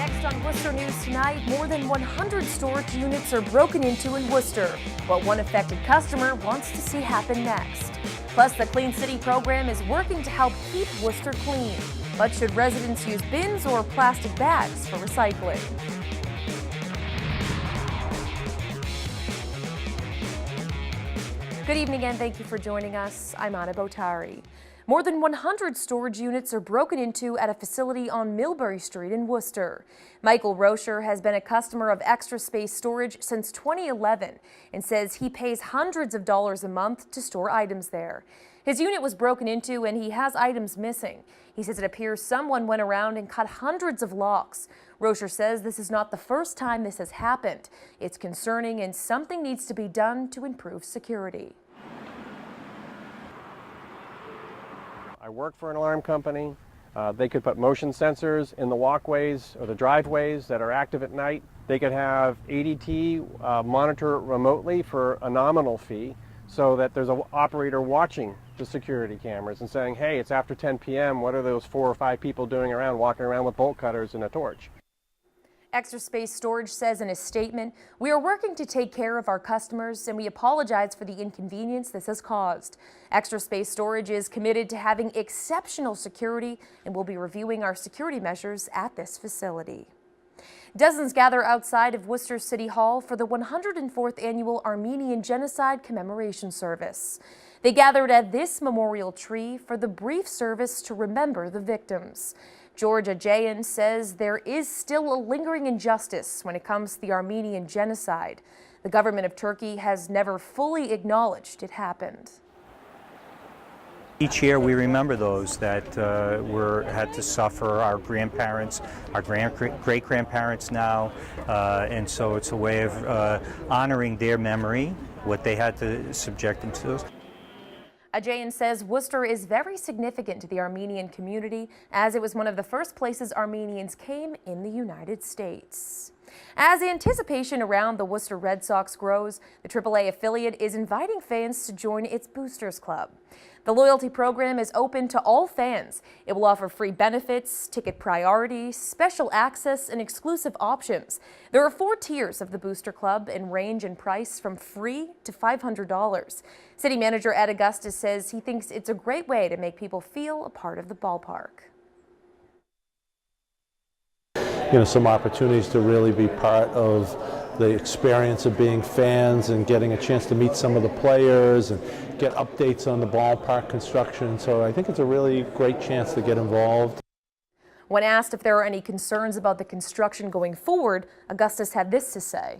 Next on Worcester News tonight, more than 100 storage units are broken into in Worcester. What one affected customer wants to see happen next. Plus, the Clean City program is working to help keep Worcester clean. But should residents use bins or plastic bags for recycling? Good evening and thank you for joining us. I'm Anna Botari. More than 100 storage units are broken into at a facility on Millbury Street in Worcester. Michael Rocher has been a customer of Extra Space Storage since 2011 and says he pays hundreds of dollars a month to store items there. His unit was broken into and he has items missing. He says it appears someone went around and cut hundreds of locks. Rocher says this is not the first time this has happened. It's concerning and something needs to be done to improve security. I work for an alarm company. They could put motion sensors in the walkways or the driveways that are active at night. They could have ADT monitor it remotely for a nominal fee so that there's an operator watching the security cameras and saying, hey, it's after 10 p.m. What are those 4 or 5 people doing around, walking around with bolt cutters and a torch? Extra Space Storage says in a statement, "We are working to take care of our customers and we apologize for the inconvenience this has caused. Extra Space Storage is committed to having exceptional security and will be reviewing our security measures at this facility." Dozens gather outside of Worcester City Hall for the 104th annual Armenian Genocide commemoration service. They gathered at this memorial tree for the brief service to remember the victims. George Ajayan says there is still a lingering injustice when it comes to the Armenian genocide. The government of Turkey has never fully acknowledged it happened. Each year we remember those that had to suffer, our grandparents, our great-grandparents now, and so it's a way of honoring their memory, what they had to subject them to. Ajayan says Worcester is very significant to the Armenian community as it was one of the first places Armenians came in the United States. As anticipation around the Worcester Red Sox grows, the AAA affiliate is inviting fans to join its Boosters Club. The loyalty program is open to all fans. It will offer free benefits, ticket priority, special access, and exclusive options. There are 4 tiers of the Booster Club and range in price from free to $500. City Manager Ed Augustus says he thinks it's a great way to make people feel a part of the ballpark. Some opportunities to really be part of the experience of being fans and getting a chance to meet some of the players and get updates on the ballpark construction. So I think it's a really great chance to get involved. When asked if there are any concerns about the construction going forward, Augustus had this to say.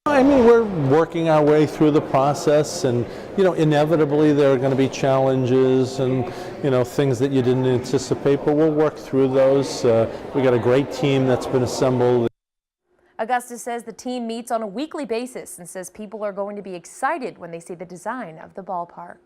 I mean, we're working our way through the process and, inevitably there are going to be challenges and, things that you didn't anticipate, but we'll work through those. We got a great team that's been assembled. Augustus says the team meets on a weekly basis and says people are going to be excited when they see the design of the ballpark.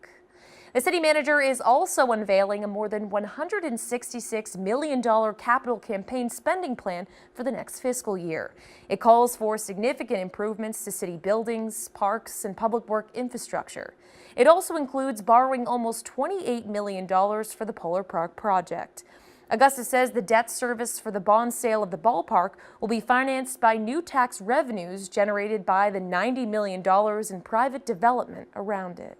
The city manager is also unveiling a more than $166 million capital campaign spending plan for the next fiscal year. It calls for significant improvements to city buildings, parks, and public work infrastructure. It also includes borrowing almost $28 million for the Polar Park project. Augustus says the debt service for the bond sale of the ballpark will be financed by new tax revenues generated by the $90 million in private development around it.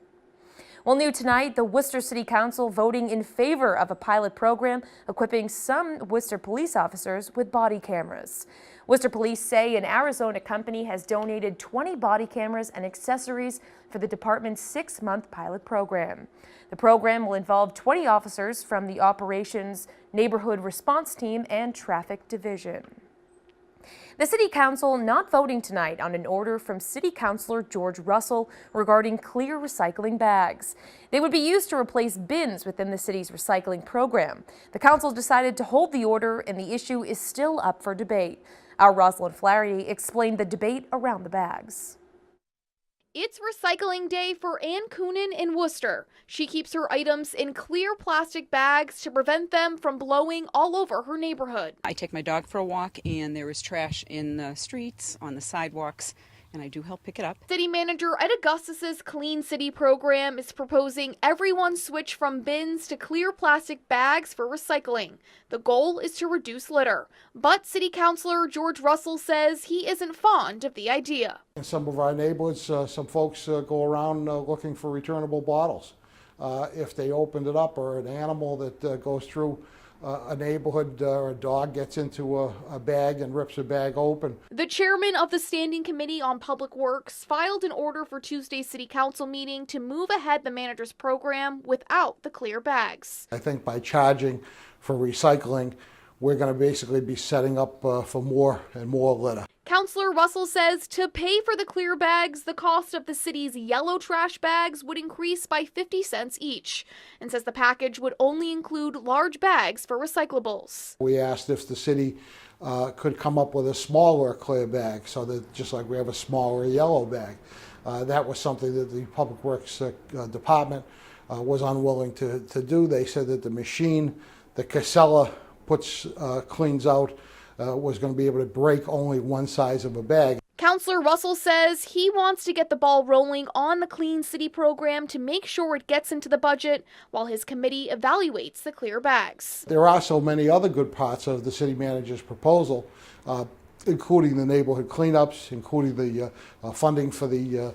Well, new tonight, the Worcester City Council voting in favor of a pilot program equipping some Worcester police officers with body cameras. Worcester police say an Arizona company has donated 20 body cameras and accessories for the department's 6-month pilot program. The program will involve 20 officers from the Operations Neighborhood Response Team and Traffic Division. The City Council not voting tonight on an order from City Councilor George Russell regarding clear recycling bags. They would be used to replace bins within the city's recycling program. The council decided to hold the order and the issue is still up for debate. Our Rosalind Flaherty explained the debate around the bags. It's recycling day for Ann Coonan in Worcester. She keeps her items in clear plastic bags to prevent them from blowing all over her neighborhood. I take my dog for a walk and there is trash in the streets, on the sidewalks, and I do help pick it up. City Manager Ed Augustus's Clean City program is proposing everyone switch from bins to clear plastic bags for recycling. The goal is to reduce litter, but City Councilor George Russell says he isn't fond of the idea. In some of our neighborhoods, some folks go around looking for returnable bottles. If they opened it up, or an animal that goes through a neighborhood or a dog gets into a bag and rips a bag open. The chairman of the Standing Committee on Public Works filed an order for Tuesday's City Council meeting to move ahead the manager's program without the clear bags. I think by charging for recycling, we're going to basically be setting up for more and more litter. Councilor Russell says to pay for the clear bags, the cost of the city's yellow trash bags would increase by 50 cents each, and says the package would only include large bags for recyclables. We asked if the city could come up with a smaller clear bag, so that just like we have a smaller yellow bag. That was something that the Public Works Department was unwilling to do. They said that the machine that Casella cleans out was going to be able to break only one size of a bag. Councilor Russell says he wants to get the ball rolling on the Clean City program to make sure it gets into the budget while his committee evaluates the clear bags. There are so many other good parts of the city manager's proposal, including the neighborhood cleanups, including the funding for the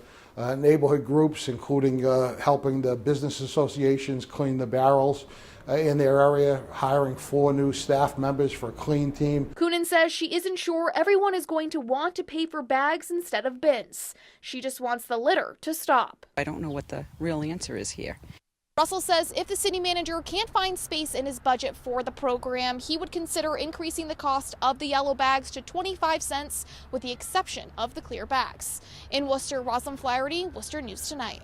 neighborhood groups, including helping the business associations clean the barrels in their area, hiring 4 new staff members for a clean team. Coonan says she isn't sure everyone is going to want to pay for bags instead of bins. She just wants the litter to stop. I don't know what the real answer is here. Russell says if the city manager can't find space in his budget for the program, he would consider increasing the cost of the yellow bags to 25 cents, with the exception of the clear bags. In Worcester, Rosalind Flaherty, Worcester News Tonight.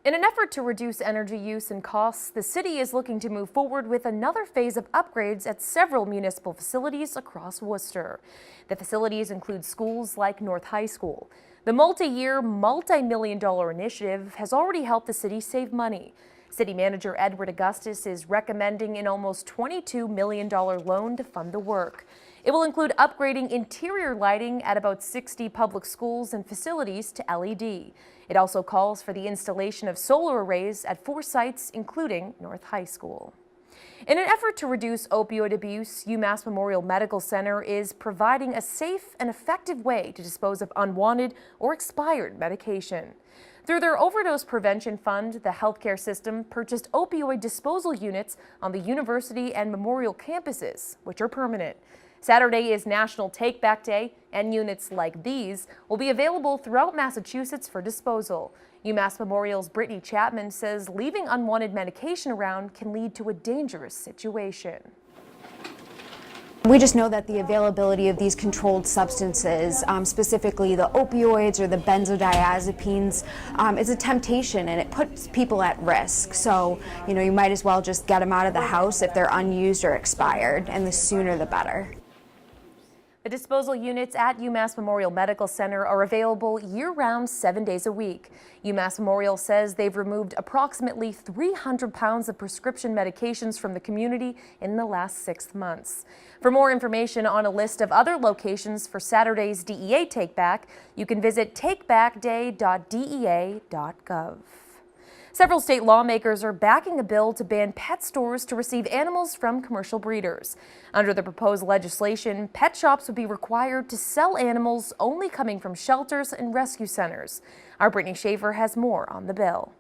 In an effort to reduce energy use and costs, the city is looking to move forward with another phase of upgrades at several municipal facilities across Worcester. The facilities include schools like North High School. The multi-year, multi-million-dollar initiative has already helped the city save money. City Manager Edward Augustus is recommending an almost $22 million loan to fund the work. It will include upgrading interior lighting at about 60 public schools and facilities to LED. It also calls for the installation of solar arrays at 4 sites, including North High School. In an effort to reduce opioid abuse, UMass Memorial Medical Center is providing a safe and effective way to dispose of unwanted or expired medication. Through their overdose prevention fund, the healthcare system purchased opioid disposal units on the university and Memorial campuses, which are permanent. Saturday is National Take Back Day, and units like these will be available throughout Massachusetts for disposal. UMass Memorial's Brittany Chapman says leaving unwanted medication around can lead to a dangerous situation. We just know that the availability of these controlled substances, specifically the opioids or the benzodiazepines, is a temptation, and it puts people at risk. So, you might as well just get them out of the house if they're unused or expired, and the sooner the better. The disposal units at UMass Memorial Medical Center are available year-round 7 days a week. UMass Memorial says they've removed approximately 300 pounds of prescription medications from the community in the last 6 months. For more information on a list of other locations for Saturday's DEA Take Back, you can visit takebackday.dea.gov. Several state lawmakers are backing a bill to ban pet stores to receive animals from commercial breeders. Under the proposed legislation, pet shops would be required to sell animals only coming from shelters and rescue centers. Our Brittany Schaefer has more on the bill.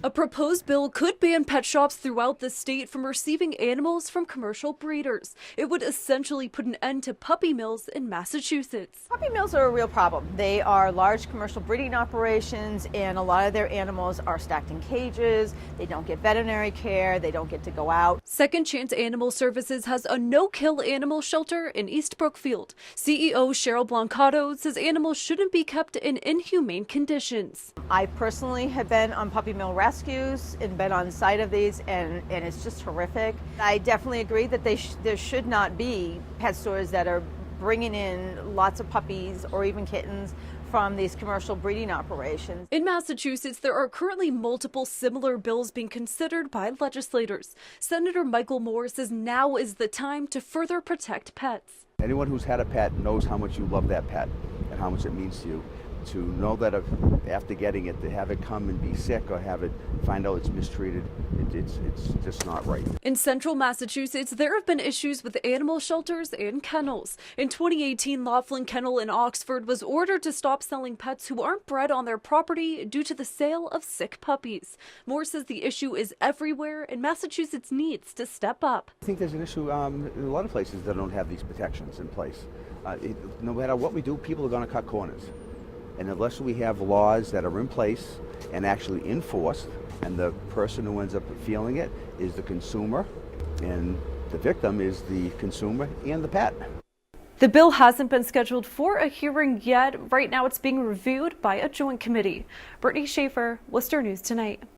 A proposed bill could ban pet shops throughout the state from receiving animals from commercial breeders. It would essentially put an end to puppy mills in Massachusetts. Puppy mills are a real problem. They are large commercial breeding operations, and a lot of their animals are stacked in cages. They don't get veterinary care. They don't get to go out. Second Chance Animal Services has a no-kill animal shelter in East Brookfield. CEO Cheryl Blancato says animals shouldn't be kept in inhumane conditions. I personally have been on puppy mill rescues and been on site of these, and it's just horrific. I definitely agree that there should not be pet stores that are bringing in lots of puppies or even kittens from these commercial breeding operations. In Massachusetts, there are currently multiple similar bills being considered by legislators. Senator Michael Moore says now is the time to further protect pets. Anyone who's had a pet knows how much you love that pet and how much it means to you. To know that after getting it, to have it come and be sick or have it find out it's mistreated, it's just not right. In central Massachusetts, there have been issues with animal shelters and kennels. In 2018, Laughlin Kennel in Oxford was ordered to stop selling pets who aren't bred on their property due to the sale of sick puppies. Moore says the issue is everywhere and Massachusetts needs to step up. I think there's an issue in a lot of places that don't have these protections in place. No matter what we do, people are going to cut corners. And unless we have laws that are in place and actually enforced, and the person who ends up feeling it is the consumer, and the victim is the consumer and the pet. The bill hasn't been scheduled for a hearing yet. Right now it's being reviewed by a joint committee. Brittany Schaefer, Worcester News Tonight.